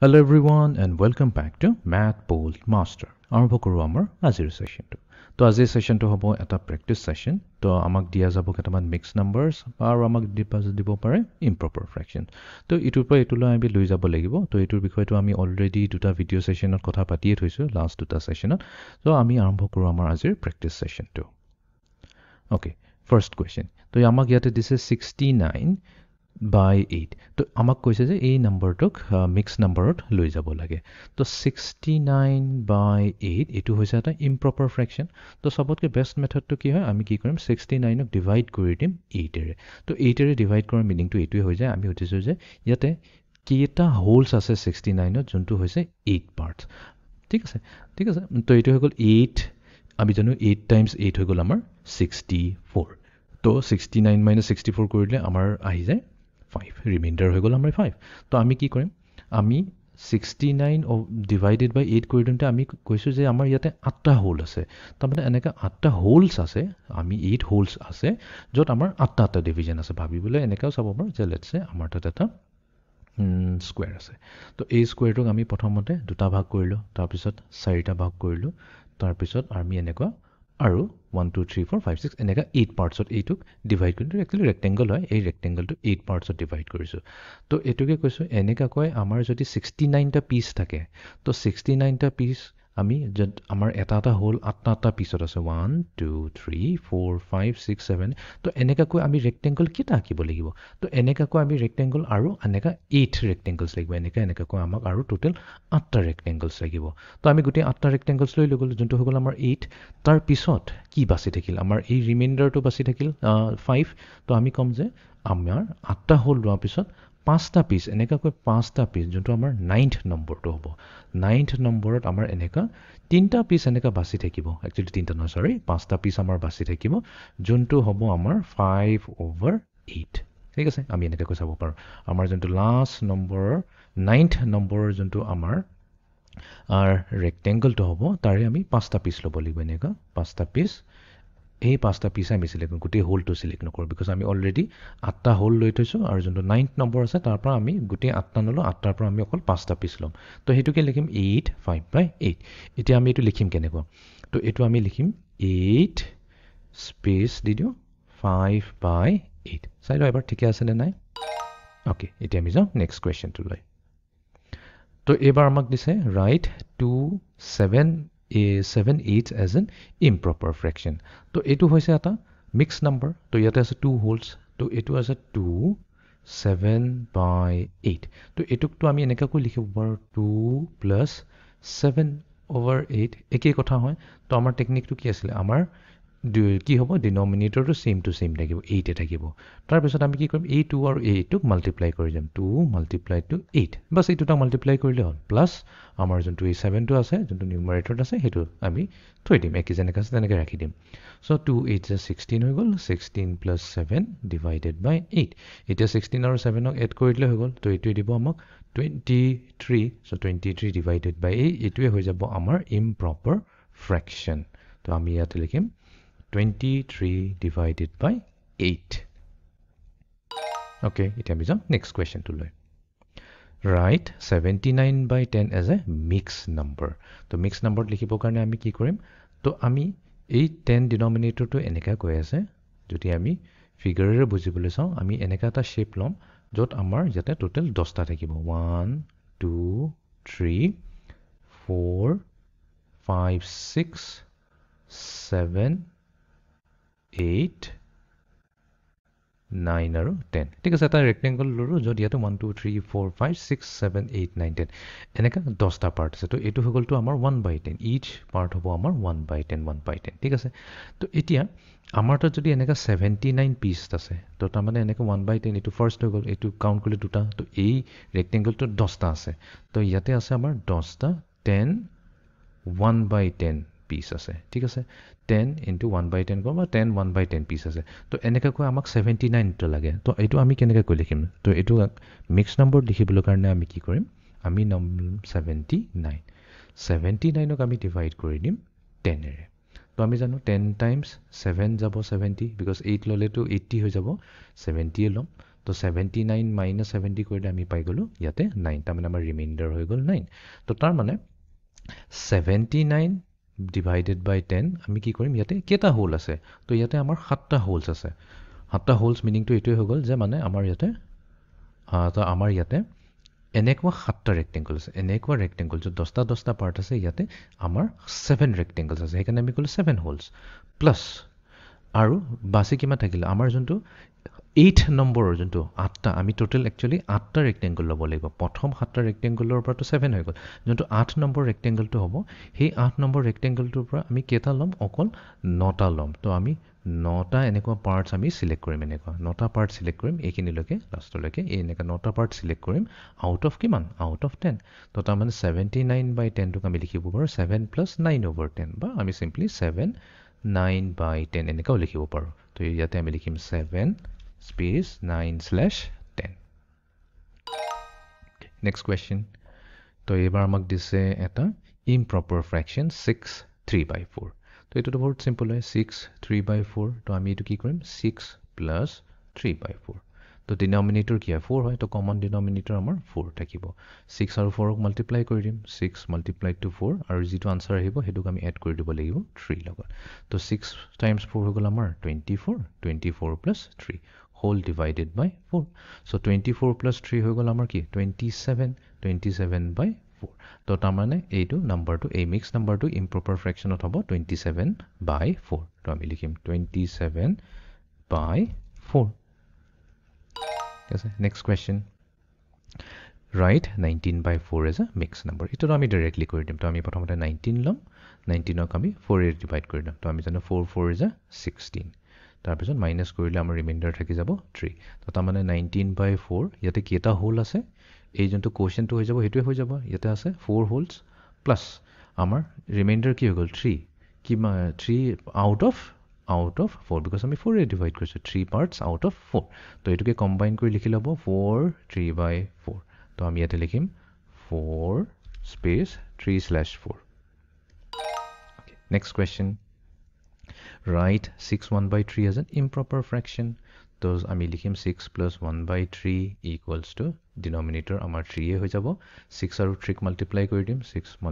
Hello everyone and welcome back to Math Bold Master. আৰম্ভ কৰো আমাৰ আজিৰ সেশনটো। তো আজিৰ সেশনটো হ'ব এটা প্ৰেক্টিস সেশন। তো আমাক দিয়া যাব কেইটামান মিক্স নাম্বাৰস আৰু আমাক দিব পাৰে ইম্প্ৰপাৰ ফ্ৰেকশন। তো ইটোৰ পৰা ইটোলৈ আমি লৈ যাব লাগিব। তো ইটোৰ বিষয়টো আমি অলৰেডি দুটা ভিডিও সেশনত কথা পাতিয়ে থৈছো লাষ্ট দুটা সেশনত। তো আমি আৰম্ভ কৰো আমাৰ আজিৰ প্ৰেক্টিস সেশনটো। Okay, first question. তো আমাক ইয়াতে দিছে 69 by 8. তো আমাক কৈছে যে এই নাম্বাৰটোক মিক্স নাম্বাৰত লৈ যাব লাগে। তো 69 by 8 এটো হৈছে এটা ইম্প্ৰপাৰ ফ্ৰেকশন। তো সবতকে বেষ্ট মেথডটো কি হয়, আমি কি কৰিম 69ক ডিভাইড কৰি দিম 8 এৰে। তো 8 এৰে ডিভাইড কৰাৰ মিনিংটো এইটোৱে হৈ যায়, আমি উঠিছো যে ইয়াতে কেইটা হোলছ আছে 69ত যোনটো হৈছে 8 পাৰ্টস। ঠিক আছে, ঠিক আছে। তো এইটো হৈ গ'ল 8, আমি জানো 8 times 8 হৈ গ'ল আমাৰ 64। তো 69 minus 64 কৰিলে আমাৰ আহি যায় 5, ৰিমাইণ্ডাৰ হৈ গ'ল আমাৰ 5। তো আমি কি কৰিম, আমি 69 ডিভাইডেড বাই 8 কৰি দিওঁতে আমি কৈছোঁ যে আমাৰ ইয়াতে 8টা হোল আছে। তাৰমানে এনেকৈ 8টা হোলছ আছে, আমি 8 হোলছ আছে য'ত আমাৰ 8টা ডিভিজন আছে। ভাবিবলৈ এনেকৈও চাব পাৰোঁ যে লেটছে আমাৰ তাত এটা স্কুৱেৰ আছে। তো এই স্কুৱেৰটোক আমি প্ৰথমতে দুটা ভাগ কৰিলোঁ, তাৰপিছত 4টা ভাগ কৰিলোঁ, তাৰপিছত আমি এনেকুৱা আৰু 1 2 3 4 5 6 এনেকা 8 পাৰ্টছত এইটোক ডিভাইড কৰিছোঁ। একচুৱেলি ৰেক্টেংগল হয়, এই ৰেক্টেংগলটো 8 পাৰ্টছত ডিভাইড কৰিছোঁ। তো এইটোকে কৈছোঁ এনেকুৱাকৈ আমাৰ যদি 69টা পিচ থাকে, তো 69টা পিচ আমি আমাৰ এটা হ'ল 8টা পিছত আছে 1 2 3 4 5 6 7। তো এনেকুৱাকৈ আমি ৰেক্টেংগল কেইটা আঁকিব লাগিব। তো এনেকুৱাকৈ আমি ৰেক্টেংগল আৰু এনেকা 8 ৰেক্টেংগলছ লাগিব। এনেকুৱাকৈ আমাক আৰু টোটেল 8টা ৰেক্টেংগলছ লাগিব। তো আমি গোটেই 8টা ৰেক্টেংগলছ লৈ গ'লোঁ, যোনটো হৈ গ'ল আমাৰ 8। তাৰ পিছত কি বাচি থাকিল, আমাৰ এই ৰিমাইণ্ডাৰটো বাচি থাকিল 5। তো আমি ক'ম যে আমাৰ 8টা হোল লোৱাৰ পিছত 5টা পিচ, এনেকুৱাকৈ 5টা পিচ যোনটো আমাৰ 9th নম্বৰটো হ'ব। 9th নম্বৰত আমাৰ এনেকুৱা 3টা পিচ এনেকুৱা বাচি থাকিব। একচুৱেলি 3টা নহয়, চৰি 5টা পিচ আমাৰ বাচি থাকিব, যোনটো হ'ব আমাৰ 5/8। ঠিক আছে, আমি এনেকৈ চাব পাৰোঁ আমাৰ যোনটো লাষ্ট নম্বৰৰ 9th নম্বৰৰ যোনটো আমাৰ ৰেক্টেংগলটো হ'ব, তাৰে আমি 5টা পিচ ল'ব লাগিব। এনেকুৱা 5টা পিচ, এই 5টা পিচ আমি চিলেক্ট কৰোঁ, গোটেই হোলটো চিলেক্ট নকৰোঁ, বিকজ আমি অলৰেডি 8টা হোল লৈ থৈছোঁ। আৰু যোনটো 9th নম্বৰ আছে তাৰ পৰা আমি গোটেই 8টা নলওঁ, 8টাৰ পৰা আমি অকল 5টা পিচ ল'ম। তো সেইটোকে লিখিম 8 5/8। এতিয়া আমি এইটো লিখিম কেনেকুৱা, তো এইটো আমি লিখিম 8 স্পেচ দি দিওঁ 5/8। চাই লওঁ এবাৰ ঠিকে আছেনে নাই। অ'কে, এতিয়া আমি যাওঁ নেক্সট কুৱেশ্যনটোলৈ। তো এইবাৰ আমাক দিছে ৰাইট 2 7 8 এজ এন ইম্প্ৰপাৰ ফ্ৰেকশন। তো এইটো হৈছে এটা মিক্স নাম্বাৰ। তো ইয়াতে আছে 2 হোলছ, তো এইটো আছে 2 7/8। তো এইটোকতো আমি এনেকুৱাকৈ লিখিব পাৰোঁ 2 + 7/8। একেই কথা হয়। তো আমাৰ টেকনিকটো কি আছিলে, আমাৰ কি হ'ব, ডিনমিনেটৰটো ছেম টু ছেম থাকিব, 8 থাকিব। তাৰপিছত আমি কি কৰিম, এই 2 আৰু 8টোক মাল্টিপ্লাই কৰি যাম, 2 × 8। বাছ এই দুটা মাল্টিপ্লাই কৰিলে হ'ল, প্লাছ আমাৰ যোনটো এই 7টো আছে, যোনটো নিউমাৰেটৰত আছে, সেইটো আমি থৈ দিম, একে যেনেকৈ আছে তেনেকৈ ৰাখি দিম। চ' 2 8 16 হৈ গ'ল, 16 + 7 / 8। এতিয়া 16 আৰু 7ক এড কৰি দিলে হৈ গ'ল। তো এইটোৱে দিব আমাক 23। চ' 23 / 8 এইটোৱে হৈ যাব আমাৰ ইম্প্ৰপাৰ ফ্ৰেকশন। তো আমি ইয়াতে লিখিম 23 / 8। অ'কে, এতিয়া আমি যাম নেক্সট কুৱেশ্যনটোলৈ। Right 79/10 as a mix number. তো মিক্স নাম্বাৰত লিখিবৰ কাৰণে আমি কি কৰিম, তো আমি এই 10 ডিনমিনেটৰটো এনেকৈ কৈ আছে, যদি আমি ফিগাৰেৰে বুজিবলৈ চাওঁ, আমি এনেকুৱা এটা শ্বেপ ল'ম য'ত আমাৰ ইয়াতে টোটেল 10টা থাকিব। 1 2 3 4 5 6 7 8 9 আৰু 10। ঠিক আছে, এটা ৰেক্টেংগল ল'লোঁ য'ত ইয়াতে 1 2 3 4 5 6 7 8 9 10 এনেকৈ 10টা পাৰ্ট আছে। তো এইটো হৈ গ'লতো আমাৰ 1/10, ইচ পাৰ্ট হ'ব আমাৰ 1/10 1/10। ঠিক আছে, তো এতিয়া আমাৰ তাত যদি এনেকৈ 79 পিচ আছে, তো তাৰমানে এনেকৈ 1/10, এইটো ফাৰ্ষ্ট হৈ গ'ল, এইটো কাউণ্ট কৰিলে 2টা। তো এই ৰেক্টেংগলটোত 10টা আছে, তো ইয়াতে আছে আমাৰ 10টা 10 1/10 পিচ আছে। ঠিক আছে, 10 × 1/10 কৰোঁ, বা 10 1/10 পিচ আছে। তো এনেকুৱাকৈ আমাক 79টা লাগে। তো এইটো আমি কেনেকৈ লিখিম, তো এইটো মিক্স নম্বৰত লিখিবলৈ কাৰণে আমি কি কৰিম, আমি ল'ম 79। 79ক আমি ডিভাইড কৰি দিম 10এৰে। তো আমি জানো 10 × 7 যাব 70, বিকজ 8 ল'লেতো 80 হৈ যাব, 70 ল'ম। তো 79 minus 70 কৰিলে আমি পাই গ'লো ইয়াতে 9 তাৰমানে আমাৰ ৰিমাইণ্ডাৰ হৈ গ'ল 9 তো তাৰ মানে 79 divided by 10 আমি কি কৰিম ইয়াতে কেইটা হোল আছে তো ইয়াতে আমাৰ 7টা হোলছ আছে 7টা হোলছ মিনিংটো এইটোৱে হৈ গ'ল যে মানে আমাৰ ইয়াতে এনেকুৱা 7টা ৰেক্টেংগল আছে এনেকুৱা ৰেক্টেংগল য'ত 10টা পাৰ্ট আছে ইয়াতে আমাৰ 7 ৰেক্টেংগলছ আছে সেইকাৰণে আমি ক'লো 7 হোলছ প্লাছ আৰু বাছি কিমান থাকিলে আমাৰ যোনটো 8 নম্বৰৰ যোনটো 8টা আমি টোটেল একচুয়ালি 8টা ৰেক্টেংগল ল'ব লাগিব প্ৰথম 7টা ৰেক্টেংগলৰ পৰাটো 7 হৈ গ'ল যোনটো 8 নম্বৰ ৰেক্টেংগলটো হ'ব সেই 8 নম্বৰ ৰেক্টেংগলটোৰ পৰা আমি কেইটা ল'ম অকল 9টা ল'ম তো আমি 9টা এনেকুৱা পাৰ্টছ আমি সিলেক্ট কৰিম এনেকুৱা 9টা পাৰ্ট সিলেক্ট কৰিম এইখিনিলৈকে লাষ্টলৈকে এই এনেকুৱা 9টা পাৰ্ট সিলেক্ট কৰিম আউট অফ কিমান আউট অফ 10 তো তাৰ মানে 79/10 টোক আমি লিখিব পাৰো 7 + 9/10 বা আমি সিম্পলি 7/9/10 এনেকাও লিখিব পাৰো তো ইয়াতে আমি লিখিম 7 space 9/10 next question তো এবাৰ আমাক দিছে এটা improper fraction 6/3/4 তো এটো বহুত সিম্পল হয় 6/3/4 তো আমি এটো কি কৰিম 6 + 3/4 তো ডিনোমিনেটৰ কি হয় 4 হয় তো কমন ডিনোমিনেটৰ আমাৰ 4 থাকিব 6 আৰু 4 ক মাল্টিপ্লাই কৰি দিম 6 * 4 আৰু যেটো আনসাৰ আহিব হেতুক আমি এড কৰি দিব লাগিব 3 লগত তো 6 × 4 হৈ গ'ল আমাৰ 24 24 + 3 whole divided by 4 so 24 + 3 হৈ গ'ল আমাৰ কি 27/4 তো তাৰ মানে এইটো নাম্বাৰটো এই মিক্স নাম্বাৰটো ইম্প্ৰপাৰ ফ্ৰেকশনত হ'ব 27/4 তো আমি লিখিম 27/4 next question write 19/4 as a mixed number এটো আমি ডাইৰেক্টলি কৰি দিম তো আমি প্ৰথমতে 19 লম 19 ক আমি 4 এ ডিভাইড কৰি দিম তো আমি জানো 4 4 is a 16 তাৰ পিছত মাইনাস কৰিলে আমাৰ ৰিমাইণ্ডাৰ থাকি যাব 3 তো তাৰ মানে 19/4 ইয়াতে কেটা হোল আছে এই যোনটো কোৱেশ্চনটো হৈ যাব হেতুৱে হৈ যাব ইয়াতে আছে 4 হোলছ প্লাস আমাৰ ৰিমাইণ্ডাৰ কি হৈ গ'ল 3 কি 3 আউট অফ 4 বিকজ আমি 4 এ ডিভাইড কৰিছো 3 পাৰ্টস আউট অফ 4 তো এটোকে কম্বাইন কৰি লিখি লব 4/3/4 তো আমি ইয়াতে লিখিম 4 space 3/4 okay next question write 6/1/3 as an improper fraction তো আমি লিখিম 6 + 1/3 equals to denominator আমাৰ 3 এ হৈ যাব 6 আৰু 3 ক মাল্টিপ্লাই কৰি দিম 6 ×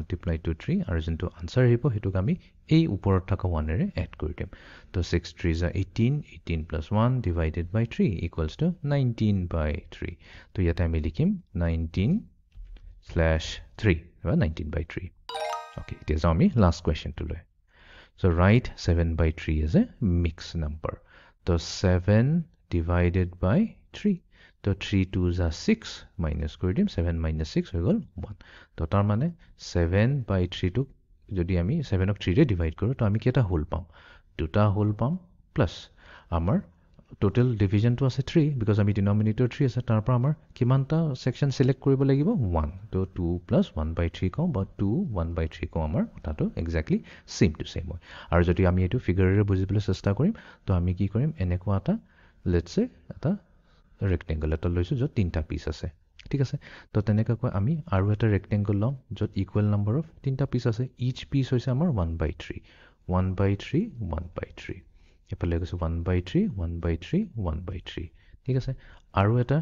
3 আৰু যোনটো আনসাৰ আহিব হেতুক আমি এই ওপৰত থকা 1 এৰে এড কৰি দিম তো 6 3 is 18 18 + 1 divided by 3 equals to 19/3 তো ইয়াতে আমি লিখিম 19/3 বা 19/3 okay এতিয়া যাও আমি লাষ্ট কোৱেশ্চনটো লৈ So write 7/3 as a mixed number. So 7 divided by 3. So 3 2s are 6 minus কৰি দিম 7 - 6 হৈ গ'ল 1. তো তাৰ মানে 7/3 টো যদি আমি 7 ক 3 ৰে ডিভাইড কৰো তো আমি কেটা হোল পাম দুটা হোল পাম প্লাস আমাৰ টোটাল ডিভিজনটো আছে 3 বিকজ আমি ডিনোমিনেটৰ 3 আছে তাৰ পৰা আমাৰ কিমানটা সেকশন সিলেক্ট কৰিব লাগিব 1 তো 2 + 1/3 কম বা 2 1/3 কম আমাৰ কথাটো এক্স্যাক্টলি সেম টু সেম হয় আৰু যদি আমি এটো ফিগাৰেৰে বুজিবলৈ চেষ্টা কৰিম তো আমি কি কৰিম এনেকুৱা এটা লেটস সে এটা ৰেক্টেংগল এটা লৈছো য'ত তিনটা পিস আছে ঠিক আছে তো তেনেকৈ আমি আৰু এটা ৰেক্টেংগল লম য'ত ইকুৱেল নাম্বাৰ অফ তিনটা পিস আছে ইচ পিস হৈছে আমাৰ 1/3 1/3 1/3 এফালে গৈছে 1/3 1/3 1/3 ঠিক আছে আৰু এটা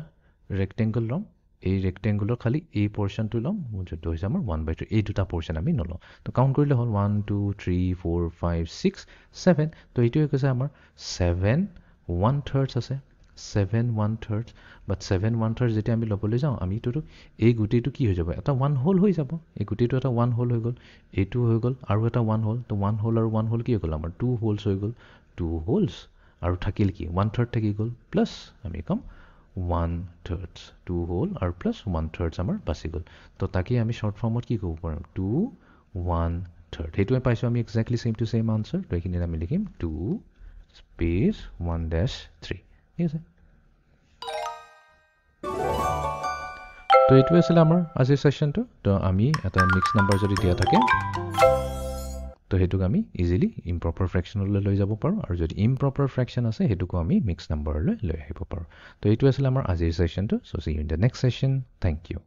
ৰেক্টেংগল লম এই ৰেক্টেংগুলৰ খালি এই পোৰশনটো লম য'ত হৈছে আমাৰ 1/3 এই দুটা পোৰশন আমি নলম তো কাউন্ট কৰিলে হল 1 2 3 4 5 6 7 তো এইটো হৈছে আমাৰ 7 1/3 আছে 7 1/3 বাট 7 1/3 যেতিয়া আমি লবলৈ যাও আমি তো এই গুটিটো কি হৈ যাব এটা 1 হোল হৈ যাব এই গুটিটো এটা 1 হোল হৈ গল এইটো হৈ গল আৰু এটা 1 হোল তো 1 হোল আৰু 1 হোল কি হৈ গল আমাৰ 2 হোলস হৈ গল 2 হোলস আৰু থাকিল কি 1/3 থাকি গল প্লাস আমি কম 1/3 2 হোল আৰু প্লাস 1/3 আমাৰ বাছি গল তো তাকে আমি শৰ্ট ফৰ্মত কি ক'ব পাৰো 2 1/3 হেতুৱে পাইছো আমি exactly same to same answer তো এখিনি আমি লিখিম 2 স্পেস 1-3 ঠিক আছে তো এইটো আছিল আমাৰ আজিৰ সেশনটো তো আমি এটা মিক্স নাম্বাৰ যদি দিয়া থাকে তো হেতুক আমি ইজিলি ইম্প্ৰপাৰ ফ্ৰেকশনলৈ লৈ যাব পাৰো আৰু যদি ইম্প্ৰপাৰ ফ্ৰেকশন আছে হেতুক আমি মিক্স নাম্বাৰলৈ লৈ আহিব পাৰো তো এইটো আছিল আমাৰ আজিৰ সেশনটো so see you in the next session thank U